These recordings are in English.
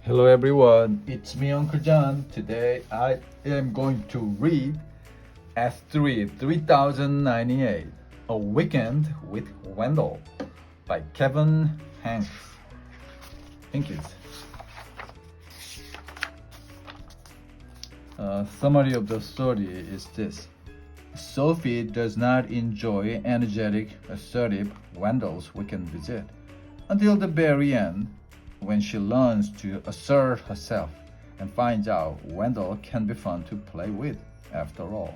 Hello everyone, it's me Uncle John. Today I am going to read S3 3098, A Weekend with Wendell by Kevin Hanks. Hankins. Summary of the story is this. Sophie does not enjoy energetic, assertive Wendell's weekend visit until the very end, when she learns to assert herself and finds out Wendell can be fun to play with after all.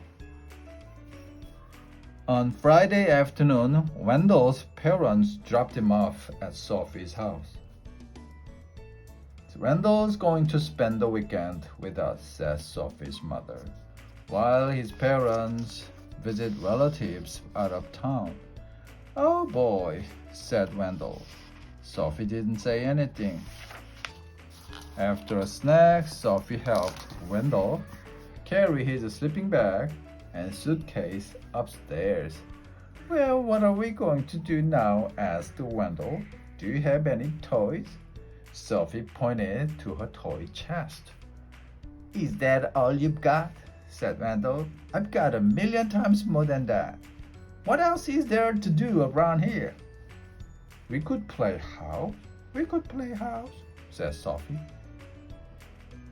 On Friday afternoon, Wendell's parents dropped him off at Sophie's house. Wendell's going to spend the weekend with us, says Sophie's mother, while his parents visit relatives out of town. Oh boy, said Wendell. Sophie didn't say anything. After a snack, Sophie helped Wendell carry his sleeping bag and suitcase upstairs. Well, what are we going to do now? Asked Wendell. Do you have any toys? Sophie pointed to her toy chest. Is that all you've got? Said Wendell. I've got 1,000,000 times more than that. What else is there to do around here? We could play house. We could play house, said Sophie.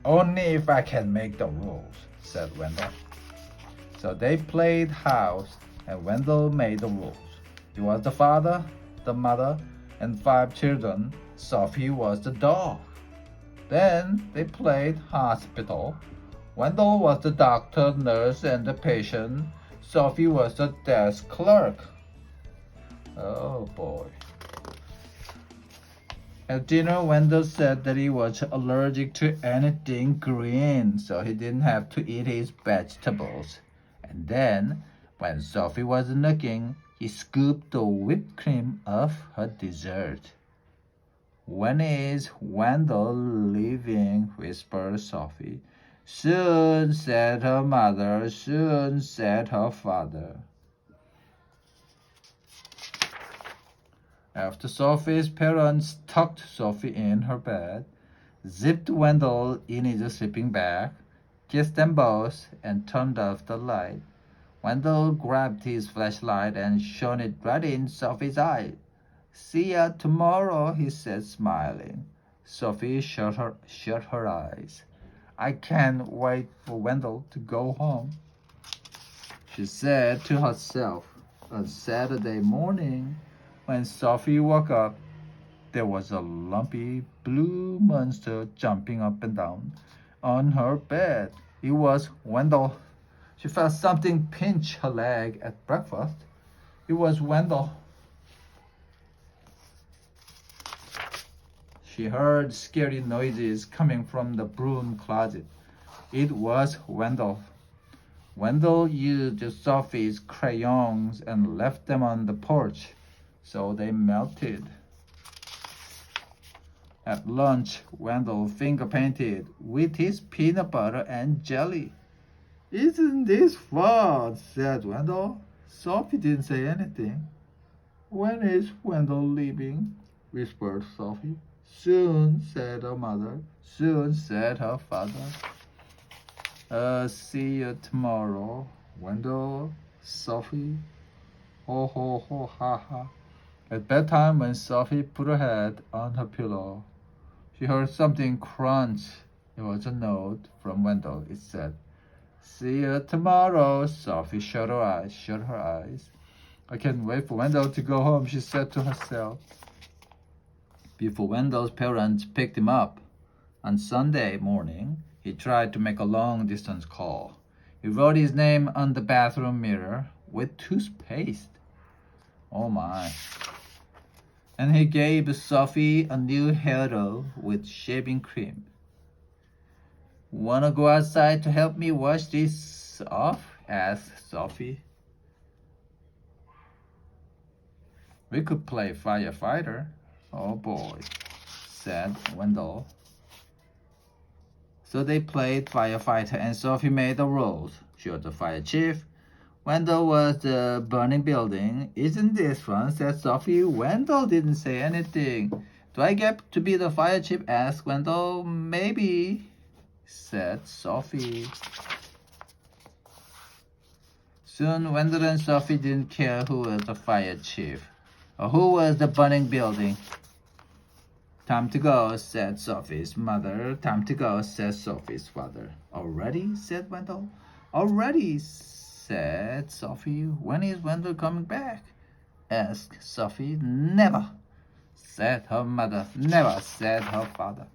Only if I can make the rules, said Wendell. So they played house, and Wendell made the rules. He was the father, the mother, and 5 children. Sophie was the dog. Then they played hospital. Wendell was the doctor, nurse, and the patient. Sophie was the desk clerk. Oh boy. At dinner, Wendell said that he was allergic to anything green, so he didn't have to eat his vegetables. And then, when Sophie wasn't looking, he scooped the whipped cream off her dessert. When is Wendell leaving? Whispered Sophie. Soon, said her mother. Soon, said her father. After Sophie's parents tucked Sophie in her bed, zipped Wendell in his sleeping bag, kissed them both, and turned off the light, Wendell grabbed his flashlight and shone it right in Sophie's eye. See ya tomorrow, he said, smiling. Sophie shut her eyes. I can't wait for Wendell to go home, she said to herself. On Saturday morning, when Sophie woke up, there was a lumpy blue monster jumping up and down on her bed. It was Wendell. She felt something pinch her leg at breakfast. It was Wendell. She heard scary noises coming from the broom closet. It was Wendell. Wendell used Sophie's crayons and left them on the porch, so they melted. At lunch, Wendell finger painted with his peanut butter and jelly. Isn't this fun? Said Wendell. Sophie didn't say anything. When is Wendell leaving? Whispered Sophie. Soon, said her mother. Soon, said her father. See you tomorrow, Wendell, Sophie. Ho, ho, ho, ha, ha. At bedtime, when Sophie put her head on her pillow, she heard something crunch. It was a note from Wendell. It said, See you tomorrow. Sophie shut her eyes. I can't wait for Wendell to go home, she said to herself. Before Wendell's parents picked him up on Sunday morning, he tried to make a long-distance call. He wrote his name on the bathroom mirror with toothpaste. Oh my. And he gave Sophie a new hairdo with shaving cream. Wanna go outside to help me wash this off? Asked Sophie. We could play firefighter. Oh boy, said Wendell. So they played firefighter, and Sophie made the rules. She was the fire chief. Wendell was the burning building. Isn't this fun? Said Sophie. Wendell didn't say anything. Do I get to be the fire chief? Asked Wendell. Maybe, said Sophie. Soon Wendell and Sophie didn't care who was the fire chief or who was the burning building. Time to go, said Sophie's mother. Time to go, said Sophie's father. Already? Said Wendell. Already, said Sophie. When is Wendell coming back? Asked Sophie. Never, said her mother. Never, said her father.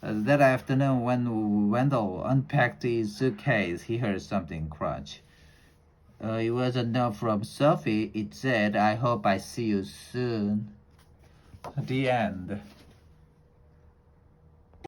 That afternoon, when Wendell unpacked his suitcase, he heard something crunch. It was a note from Sophie. It said, I hope I see you soon. The end.